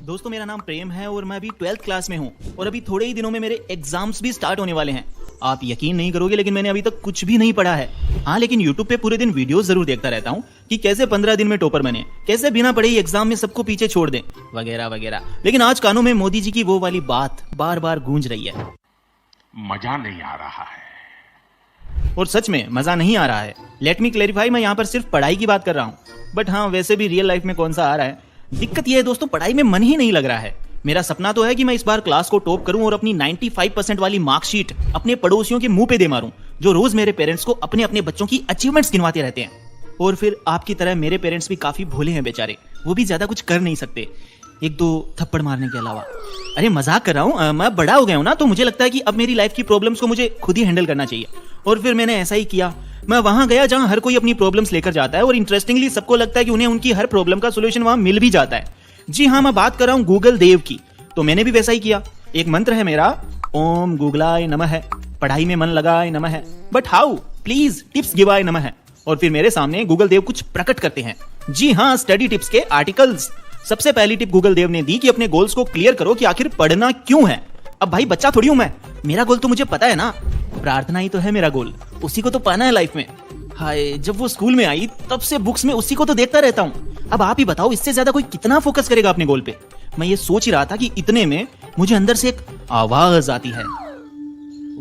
दोस्तों मेरा नाम प्रेम है और मैं अभी 12th क्लास में हूँ और अभी थोड़े ही दिनों में मेरे एग्जाम्स भी स्टार्ट होने वाले हैं। आप यकीन नहीं करोगे लेकिन मैंने अभी तक कुछ भी नहीं पढ़ा है। हाँ, लेकिन यूट्यूब पे पूरे दिन वीडियोस जरूर देखता रहता हूँ कि कैसे 15 दिन में टॉपर बने, कैसे बिना पढ़े ही एग्जाम में सबको पीछे छोड़ दें, वगैरह वगैरह। लेकिन आज कानों में मोदी जी की वो वाली बात बार बार गूंज रही है, मजा नहीं आ रहा है। और सच में मजा नहीं आ रहा है। लेट मी क्लेरिफाई, मैं यहाँ पर सिर्फ पढ़ाई की बात कर रहा हूँ, बट हाँ वैसे भी रियल लाइफ में कौन सा आ रहा है। दिक्कत यह है दोस्तों, पढ़ाई में मन ही नहीं लग रहा है। मेरा सपना तो है कि मैं इस बार क्लास को टॉप करूं और अपनी 95% वाली मार्कशीट अपने पड़ोसियों के मुंह पे दे मारूं, जो रोज मेरे पेरेंट्स को अपने अपने बच्चों की अचीवमेंट्स गिनवाते रहते हैं। और फिर आपकी तरह मेरे पेरेंट्स भी काफी भोले हैं बेचारे, वो भी ज्यादा कुछ कर नहीं सकते, एक दो थप्पड़ मारने के अलावा। अरे मजाक कर रहा हूँ, मैं बड़ा हो गया हूँ ना, तो मुझे लगता है कि अब मेरी लाइफ की प्रॉब्लम्स को मुझे खुद ही हैंडल करना चाहिए। और फिर मैंने ऐसा ही किया। मैं वहां गया जहां हर कोई अपनी प्रॉब्लम्स लेकर जाता है और इंटरेस्टिंगली सबको लगता है कि उन्हें उनकी हर प्रॉब्लम का सोल्यूशन वहां मिल भी जाता है। जी हाँ, मैं बात कर रहा हूँ गूगल देव की। तो मैंने भी वैसा ही किया। एक मंत्र है मेरा, ओम गूगलाय नमः, पढ़ाई में मन लगाए नमः, बट हाउ, प्लीज टिप्स गिवाय नमः। और फिर मेरे सामने गूगल देव कुछ प्रकट करते हैं। जी हाँ, स्टडी टिप्स के आर्टिकल्स। सबसे पहली टिप गूगल देव ने दी कि अपने गोल्स को क्लियर करो कि आखिर पढ़ना क्यों है। अब भाई बच्चा थोड़ी हूं मैं, मेरा गोल तो मुझे पता है ना, प्रार्थना ही तो है मेरा गोल, उसी को तो पाना है लाइफ में। हाय, जब वो स्कूल में आई तब से बुक्स में उसी को तो देखता रहता हूँ। अब आप ही बताओ, इससे ज्यादा कोई कितना फोकस करेगा अपने गोल पे। मैं ये सोच ही रहा था कि इतने में मुझे अंदर से एक आवाज आती है।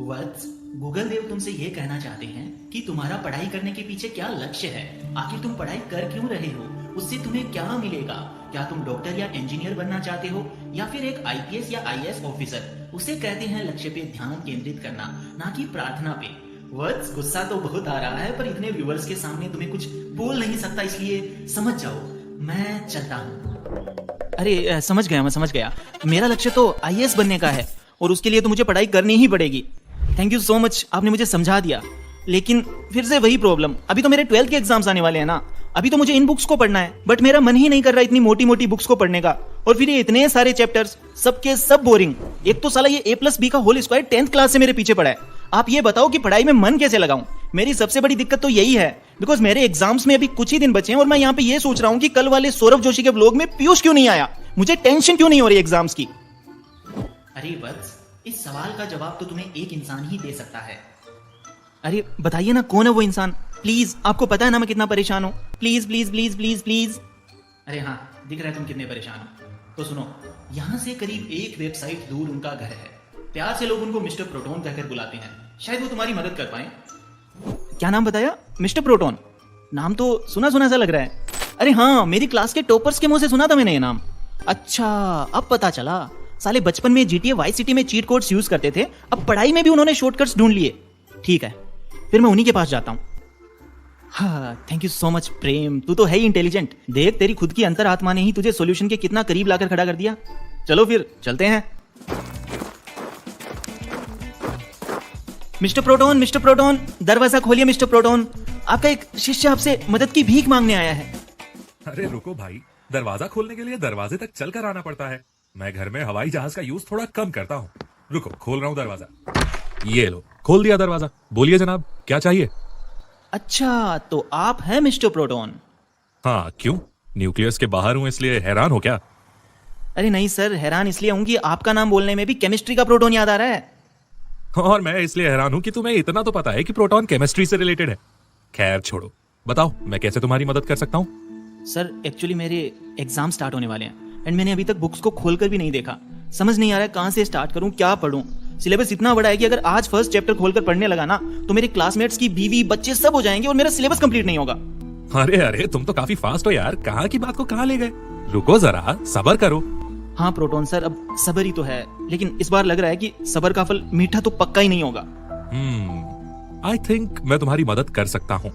वत्स, गूगल देव तुमसे ये कहना चाहते हैं कि तुम्हारा पढ़ाई करने के पीछे क्या लक्ष्य है, आखिर तुम पढ़ाई कर क्यों रहे हो, उससे तुम्हें क्या मिलेगा। क्या तुम डॉक्टर या इंजीनियर बनना चाहते हो या फिर एक आईपीएस या आईएएस ऑफिसर। उसे कहते हैं लक्ष्य पे ध्यान केंद्रित करना, ना कि प्रार्थना पे। वत्स, गुस्सा तो बहुत आ रहा है, पर इतने व्यूअर्स के सामने तुम्हें कुछ बोल नहीं सकता, इसलिए समझ जाओ, मैं चलता हूँ। अरे समझ गया, मैं समझ गया। मेरा लक्ष्य तो आईएएस बनने का है और उसके लिए तो मुझे पढ़ाई करनी ही पड़ेगी। थैंक यू सो मच, आपने मुझे समझा दिया। लेकिन फिर से वही प्रॉब्लम, अभी तो मेरे 12th के एग्जाम्स आने वाले हैं ना, अभी तो मुझे इन बुक्स को पढ़ना है, बट मेरा मन ही नहीं कर रहा इतनी मोटी मोटी बुक्स को पढ़ने का। और फिर ये इतने सारे चैप्टर्स, सबके सब बोरिंग। एक तो साला ये A+B का होल स्क्वायर 10th क्लास से मेरे पीछे पड़ा है। आप ये बताओ कि पढ़ाई में मन कैसे लगाऊं। मेरी सबसे बड़ी दिक्कत तो यही है, बिकॉज मेरे एग्जाम्स में अभी कुछ ही दिन बचे हैं और मैं यहाँ पे ये सोच रहा हूँ कि कल वाले सौरभ जोशी के व्लॉग में पीयूष क्यों नहीं आया, मुझे टेंशन क्यों नहीं हो रही एग्जाम्स की। अरे वत्स, इस सवाल का जवाब तो तुम्हें एक इंसान ही दे सकता है। अरे बताइए ना, कौन है वो इंसान प्लीज। आपको पता है ना मैं कितना परेशान हूँ, please please please please please. अरे हाँ, दिख रहा है तुम कितने परेशान हो। तो सुनो, यहाँ से करीब एक वेबसाइट दूर उनका घर है। प्यार से लोग उनको मिस्टर प्रोटोन कहकर बुलाते हैं, शायद वो तुम्हारी मदद कर पाए। क्या नाम बताया? Mister proton. नाम तो सुना सुना सा लग रहा है। अरे हाँ, मेरी क्लास के टॉपर्स के मुंह से सुना था मैंने ये नाम। अच्छा, अब पता चला। साले बचपन में GTA वाई सिटी में चीट कोड्स यूज करते थे, अब पढ़ाई में भी उन्होंने शॉर्टकट्स ढूंढ लिए। ठीक है, फिर मैं उन्हीं के पास जाता हूँ। हाँ, थैंक यू सो मच प्रेम, तू तो है ही इंटेलिजेंट। देख, तेरी खुद की अंतरात्मा ने ही तुझे सॉल्यूशन के कितना करीब लाकर खड़ा कर दिया। चलो फिर चलते हैं। मिस्टर प्रोटोन, दरवाजा खोलिए मिस्टर प्रोटोन, आपका एक शिष्य आपसे मदद की भीख मांगने आया है। अरे रुको भाई, दरवाजा खोलने के लिए दरवाजे तक चल कर आना पड़ता है। मैं घर में हवाई जहाज का यूज थोड़ा कम करता हूँ। रुको, खोल रहा हूँ दरवाजा। ये लो, खोल दिया दरवाजा। बोलिए जनाब, क्या चाहिए? अच्छा, तो आप हैं मिस्टर प्रोटोन? हाँ, क्यों? न्यूक्लियस के बाहर हूँ इसलिए हैरान हो क्या? अरे नहीं सर, हैरान इसलिए हूँ कि आपका नाम बोलने में भी केमिस्ट्री का प्रोटोन याद आ रहा है। और मैं इसलिए हैरान हूँ कि तुम्हें इतना तो पता है कि प्रोटॉन केमिस्ट्री से रिलेटेड है। खैर छोड़ो, बताओ मैं कैसे तुम्हारी मदद कर सकता हूँ? सर एक्चुअली मेरे एग्जाम स्टार्ट होने वाले हैं एंड मैंने अभी तक बुक्स को खोलकर भी नहीं देखा। समझ नहीं आ रहा है कहाँ से स्टार्ट करूँ, क्या पढूं। सिलेबस इतना बड़ा है कि अगर आज फर्स्ट चैप्टर खोलकर पढ़ने लगा ना तो मेरे क्लासमेट्स की बीवी बच्चे सब हो जाएंगे और मेरा सिलेबस कंप्लीट नहीं होगा। अरे अरे, तुम तो काफी फास्ट हो यार, कहाँ की बात को कहाँ ले गए। रुको जरा, सब्र करो। हाँ प्रोटोन सर, अब सब्र ही तो है, लेकिन इस बार लग रहा है कि सब्र का फल मीठा तो पक्का ही नहीं होगा। आई थिंक मैं तुम्हारी मदद कर सकता हूँ।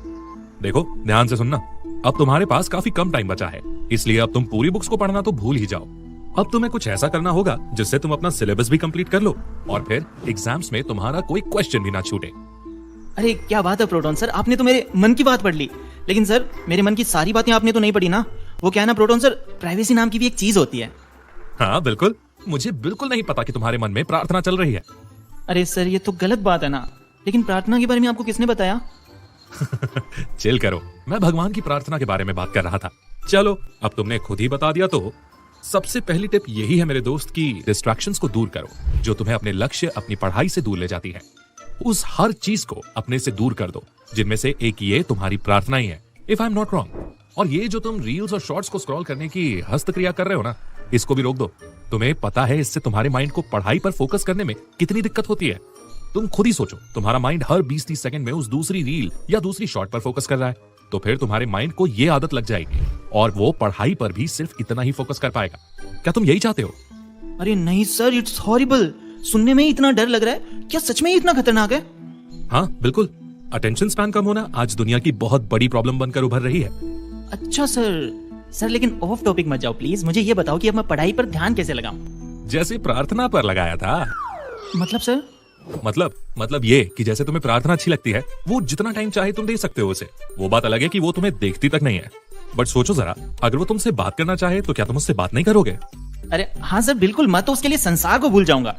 देखो ध्यान से सुनना, अब तुम्हारे पास काफी कम टाइम बचा है, इसलिए अब तुम पूरी बुक्स को पढ़ना तो भूल ही जाओ। अब तुम्हें कुछ ऐसा करना होगा जिससे तुम अपना सिलेबस भी कंप्लीट कर लो और फिर एग्जाम्स में तुम्हारा कोई क्वेश्चन भी ना छूटे। अरे क्या बात है प्रोटोन सर, आपने तो मेरे मन की बात पढ़ ली। लेकिन सर, मेरे मन की सारी बातें आपने तो नहीं पढ़ी ना। वो क्या है ना प्रोटोन सर, प्राइवेसी नाम की भी एक चीज होती है। हाँ बिल्कुल, मुझे बिल्कुल नहीं पता कि तुम्हारे मन में प्रार्थना चल रही है। अरे सर, ये तो गलत बात है ना। लेकिन प्रार्थना के बारे में आपको किसने बताया? चिल करो, मैं भगवान की प्रार्थना के बारे में बात कर रहा था। चलो, अब तुमने खुद ही बता दिया तो सबसे पहली टिप यही है मेरे दोस्त कि डिस्ट्रैक्शंस को दूर करो जो तुम्हें अपने लक्ष्य अपनी पढ़ाई से दूर ले जाती है। उस हर चीज को अपने से दूर कर दो जिनमें से एक ये तुम्हारी प्रार्थना ही है, if I am not wrong. और ये जो तुम रील्स और शॉर्ट्स को स्क्रॉल करने की हस्तक्रिया कर रहे हो ना, इसको भी रोक दो। तुम्हें पता है इससे तुम्हारे माइंड को पढ़ाई पर फोकस करने में कितनी दिक्कत होती है। तुम खुद ही सोचो, तुम्हारा माइंड हर 20-30 सेकंड में उस दूसरी रील या दूसरी शॉर्ट पर फोकस कर रहा है, तो फिर तुम्हारे माइंड को ये आदत लग जाएगी और वो पढ़ाई पर भी सिर्फ इतना ही फोकस कर पाएगा। क्या तुम यही चाहते हो? अरे नहीं सर, इट्स हॉरिबल। सुनने में ही इतना डर लग रहा है, क्या सच में ही इतना खतरनाक है? हाँ बिल्कुल, अटेंशन स्पैन कम होना आज दुनिया की बहुत बड़ी प्रॉब्लम बनकर उभर रही है। अच्छा सर, लेकिन ऑफ टॉपिक मत जाओ प्लीज। मुझे ये बताओ कि अब मैं पढ़ाई पर ध्यान कैसे लगाऊं? जैसे प्रार्थना पर लगाया था। मतलब सर? मतलब ये कि जैसे तुम्हें प्रार्थना अच्छी लगती है, वो जितना टाइम चाहे तुम दे सकते हो उसे। वो बात अलग है कि वो तुम्हें देखती तक नहीं है, बट सोचो जरा, अगर वो तुमसे बात करना चाहे तो क्या तुम उससे बात नहीं करोगे? अरे हाँ सर बिल्कुल, मैं तो उसके लिए संसार को भूल जाऊंगा।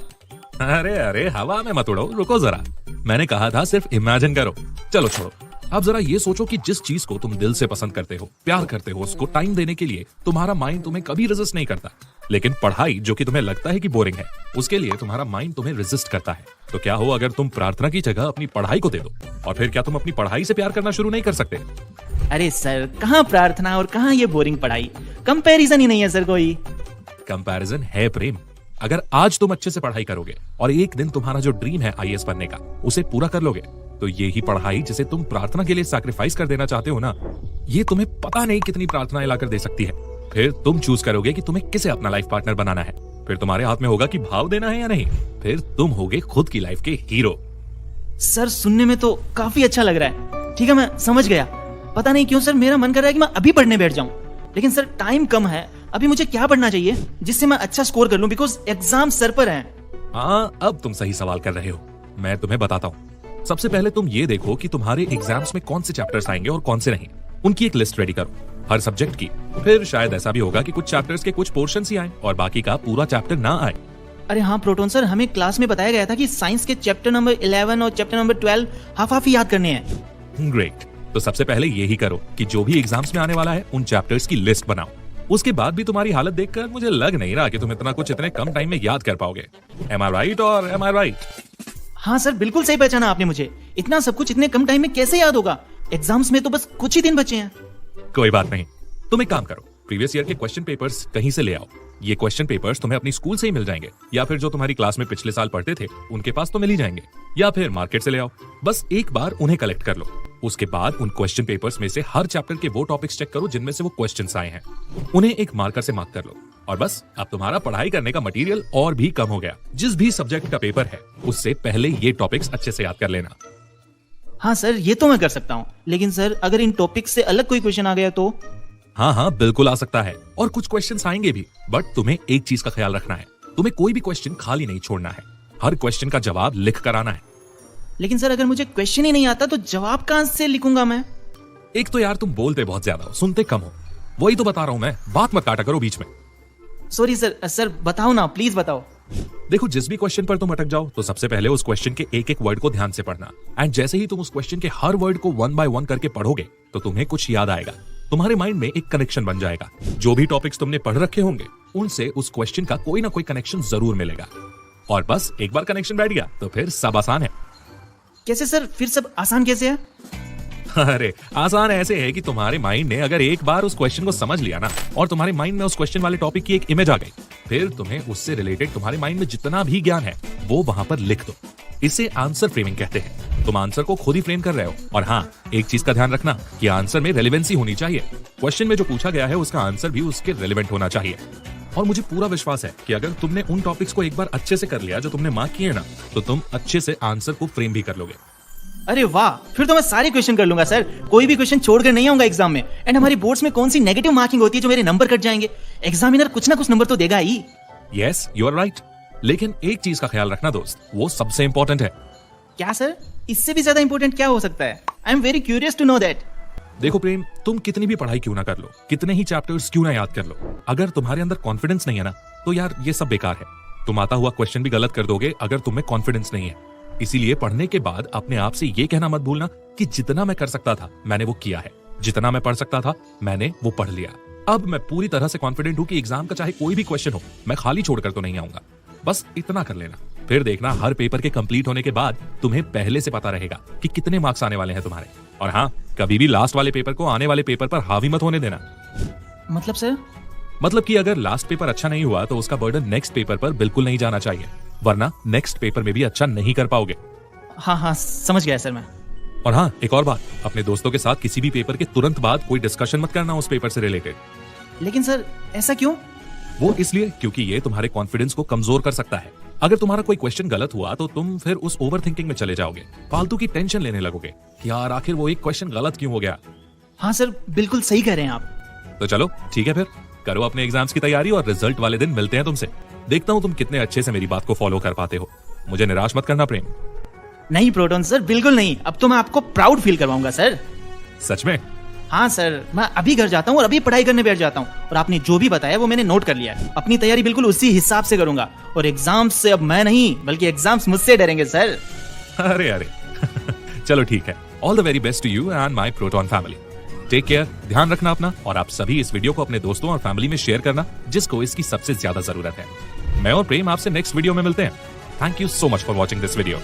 अरे हवा में मत उड़ो, रुको जरा। मैंने कहा था सिर्फ इमेजिन करो। चलो छोड़ो, अब जरा ये सोचो कि जिस चीज को तुम दिल से पसंद करते हो, प्यार करते हो, उसको टाइम देने के लिए तुम्हारा माइंड तुम्हें कभी रेजिस्ट नहीं करता। लेकिन पढ़ाई जो कि तुम्हें लगता है कि बोरिंग है, उसके लिए तुम्हारा माइंड तुम्हें रेजिस्ट करता है। तो क्या हो अगर तुम प्रार्थना की जगह अपनी पढ़ाई को दे दो? और फिर क्या तुम अपनी पढ़ाई से प्यार करना शुरू नहीं कर सकते? अरे सर, कहाँ प्रार्थना और कहाँ ये बोरिंग पढ़ाई, कंपैरिजन ही नहीं है सर कोई। कंपैरिजन है प्रेम। अगर आज तुम अच्छे से पढ़ाई करोगे और एक दिन तुम्हारा जो ड्रीम है आईएएस बनने का, उसे पूरा कर लोगे, तो ये ही पढ़ाई जिसे तुम प्रार्थना के लिए सैक्रिफाइस कर देना चाहते हो ना, ये तुम्हें पता नहीं कितनी प्रार्थनाएं लाकर दे सकती है। फिर तुम चूज करोगे कि तुम्हें किसे अपना लाइफ पार्टनर बनाना है। फिर तुम्हारे हाथ में होगा कि भाव देना है या नहीं। फिर तुम होगे खुद की लाइफ के हीरो। सर सुनने में तो काफी अच्छा लग रहा है। ठीक है, मैं समझ गया। पता नहीं क्यों सर मेरा मन कर रहा है कि मैं अभी पढ़ने बैठ जाऊं, लेकिन सर टाइम कम है। अभी मुझे क्या पढ़ना चाहिए जिससे मैं अच्छा स्कोर कर लूं, बिकॉज एग्जाम सर पर हैं। हाँ, अब तुम सही सवाल कर रहे हो। मैं तुम्हें बताता हूँ। सबसे पहले तुम ये देखो कि तुम्हारे एग्जाम्स में कौन से चैप्टर्स आएंगे और कौन से नहीं। उनकी एक लिस्ट रेडी करो, हर सब्जेक्ट की। फिर शायद ऐसा भी होगा कि कुछ चैप्टर्स के कुछ पोर्शंस ही आए और बाकी का पूरा चैप्टर ना आए। अरे हाँ प्रोटोन सर, हमें क्लास में बताया गया था कि साइंस के चैप्टर नंबर 11 और चैप्टर नंबर 12 हाफ हाफ ही याद करने हैं। ग्रेट, तो सबसे पहले यही करो कि जो भी एग्जाम्स में आने वाला है उन चैप्टर्स की लिस्ट बनाओ। उसके बाद भी तुम्हारी हालत देखकर मुझे लग नहीं रहा कि तुम इतना कुछ इतने कम टाइम में याद कर पाओगे। एम आई राइट और एम आई राइट? हाँ सर, बिल्कुल सही पहचाना आपने मुझे। इतना सब कुछ इतने कम टाइम में कैसे याद होगा? एग्जाम्स में तो बस कुछ ही दिन बचे हैं। कोई बात नहीं, तुम एक काम करो, प्रीवियस ईयर के क्वेश्चन पेपर्स कहीं से ले आओ। ये क्वेश्चन पेपर्स तुम्हें अपनी स्कूल से ही मिल जाएंगे, या फिर जो तुम्हारी क्लास में पिछले साल पढ़ते थे उनके पास तो मिल ही जाएंगे, या फिर मार्केट से ले आओ। बस एक बार उन्हें कलेक्ट कर लो। उसके बाद उन क्वेश्चन पेपर्स में से हर चैप्टर के वो टॉपिक्स चेक करो जिनमें से वो क्वेश्चंस आए हैं। उन्हें एक मार्कर से मार्क कर लो और बस अब तुम्हारा पढ़ाई करने का मटेरियल और भी कम हो गया। जिस भी सब्जेक्ट का पेपर है उससे पहले ये टॉपिक्स अच्छे से याद कर लेना। हाँ सर, ये तो मैं कर सकता हूँ, लेकिन सर अगर इन टॉपिक से अलग कोई क्वेश्चन आ गया तो? हाँ, बिल्कुल आ सकता है, और कुछ क्वेश्चंस आएंगे भी। बट तुम्हें एक चीज का ख्याल रखना है, तुम्हें कोई भी क्वेश्चन खाली नहीं छोड़ना है। हर क्वेश्चन का जवाब लिख कर आना है। लेकिन सर अगर मुझे क्वेश्चन ही नहीं आता तो जवाब कहां से लिखूंगा मैं? एक तो यार तुम बोलते बहुत ज्यादा हो, सुनते कम हो। वही तो बता रहा हूं मैं, बात मत काटा करो बीच में। सॉरी सर बताओ ना, प्लीज बताओ। देखो, जिस भी क्वेश्चन पर तुम अटक जाओ तो सबसे पहले उस क्वेश्चन के एक एक वर्ड को ध्यान से पढ़ना। एंड जैसे ही तुम उस क्वेश्चन के हर वर्ड को 1 बाय 1 करके पढ़ोगे तो तुम्हें कुछ याद आएगा। तुम्हारे माइंड में एक कनेक्शन बन जाएगा। जो भी टॉपिक्स तुमने पढ़ रखे होंगे उनसे उस क्वेश्चन का कोई ना कोई कनेक्शन जरूर मिलेगा। और बस एक बार कनेक्शन बैठ गया तो फिर सब आसान है। कैसे सर? फिर सब आसान कैसे है? अरे आसान ऐसे है कि तुम्हारे माइंड ने अगर एक बार उस क्वेश्चन को समझ लिया ना, और तुम्हारे माइंड में उस क्वेश्चन वाले टॉपिक की एक इमेज आ गई, फिर तुम्हें उससे रिलेटेड तुम्हारे माइंड में जितना भी ज्ञान है वो वहां पर लिख दो। इसे आंसर फ्रेमिंग कहते हैं। तुम आंसर को खुद ही फ्रेम कर रहे हो। और हाँ, एक चीज का ध्यान रखना कि आंसर में रेलेवेंसी होनी चाहिए। क्वेश्चन में जो पूछा गया है उसका आंसर भी उसके रेलेवेंट होना चाहिए। और मुझे पूरा विश्वास है कि अगर तुमने उन टॉपिक्स को एक बार अच्छे से कर लिया जो तुमने मार्क किए ना, तो तुम अच्छे से आंसर को फ्रेम भी कर लोगे। अरे वाह, फिर तो मैं सारे क्वेश्चन कर लूंगा सर। कोई भी क्वेश्चन छोड़कर नहीं आऊंगा एग्जाम में। एंड हमारी बोर्ड्स में कौन सी नेगेटिव मार्किंग होती है जो मेरे नंबर कट जाएंगे? एग्जामिनर कुछ ना कुछ नंबर तो देगा ही। Yes, you are right. लेकिन एक चीज का ख्याल रखना दोस्त, वो सबसे इंपॉर्टेंट है। क्या सर? इससे भी ज्यादा इंपॉर्टेंट क्या हो सकता है? I am very curious to know that. देखो प्रेम, तुम कितनी भी पढ़ाई क्यों ना कर लो, कितने ही चैप्टर्स क्यों ना याद कर लो, अगर तुम्हारे अंदर कॉन्फिडेंस नहीं है ना, तो यार ये सब बेकार है। तुम आता हुआ क्वेश्चन भी गलत कर दोगे अगर तुम्हें कॉन्फिडेंस नहीं है। इसीलिए पढ़ने के बाद अपने आप से ये कहना मत भूलना कि जितना मैं कर सकता था मैंने वो किया है, जितना मैं पढ़ सकता था मैंने वो पढ़ लिया। अब मैं पूरी तरह से कॉन्फिडेंट हूं कि एग्जाम का चाहे कोई भी क्वेश्चन हो, मैं खाली छोड़कर तो नहीं आऊंगा। बस इतना कर लेना, फिर देखना हर पेपर के कंप्लीट होने के बाद तुम्हें पहले से पता रहेगा कि कितने मार्क्स आने वाले हैं तुम्हारे। और हाँ, कभी भी लास्ट वाले पेपर को आने वाले पेपर पर हावी मत होने देना। मतलब सर? मतलब कि अगर लास्ट पेपर अच्छा नहीं हुआ तो उसका बर्डन नेक्स्ट पेपर पर बिल्कुल नहीं जाना चाहिए, वरना नेक्स्ट पेपर में भी अच्छा नहीं कर पाओगे। हाँ, समझ गया सर मैं। और हाँ, एक और बात, अपने दोस्तों के साथ किसी भी पेपर के तुरंत बाद कोई डिस्कशन मत करना उस पेपर से रिलेटेड। लेकिन सर ऐसा क्यों? वो इसलिए क्योंकि ये तुम्हारे कॉन्फिडेंस को कमजोर कर सकता है। अगर तुम्हारा कोई क्वेश्चन गलत हुआ तो तुम फिर उस ओवर थिंकिंग में चले जाओगे, फालतू की टेंशन लेने लगोगे कि यार आखिर वो एक क्वेश्चन गलत क्यों हो गया। हाँ सर, बिल्कुल सही कह रहे हैं आप। तो चलो ठीक है, फिर करो अपने एग्जाम्स की तैयारी और रिजल्ट वाले दिन मिलते हैं तुमसे। देखता हूँ तुम कितने अच्छे से मेरी बात को फॉलो कर पाते हो। मुझे निराश मत करना प्रेम। नहीं प्रोटॉन सर, बिल्कुल नहीं। अब तो मैं आपको प्राउड फील करवाऊंगा सर। सच में? हाँ सर, मैं अभी घर जाता हूँ और अभी पढ़ाई करने बैठ जाता हूँ। और आपने जो भी बताया वो मैंने नोट कर लिया है। अपनी तैयारी बिल्कुल उसी हिसाब से करूंगा और एग्जाम्स से अब मैं नहीं बल्कि एग्जाम्स मुझसे डरेंगे सर। अरे चलो ठीक है। All the very best to you and my proton family. Take care, ध्यान रखना अपना, और आप सभी इस वीडियो को अपने दोस्तों और फैमिली में शेयर करना जिसको इसकी सबसे ज्यादा जरूरत है। मैं और प्रेम आपसे नेक्स्ट वीडियो में मिलते हैं। Thank you so much for watching this video.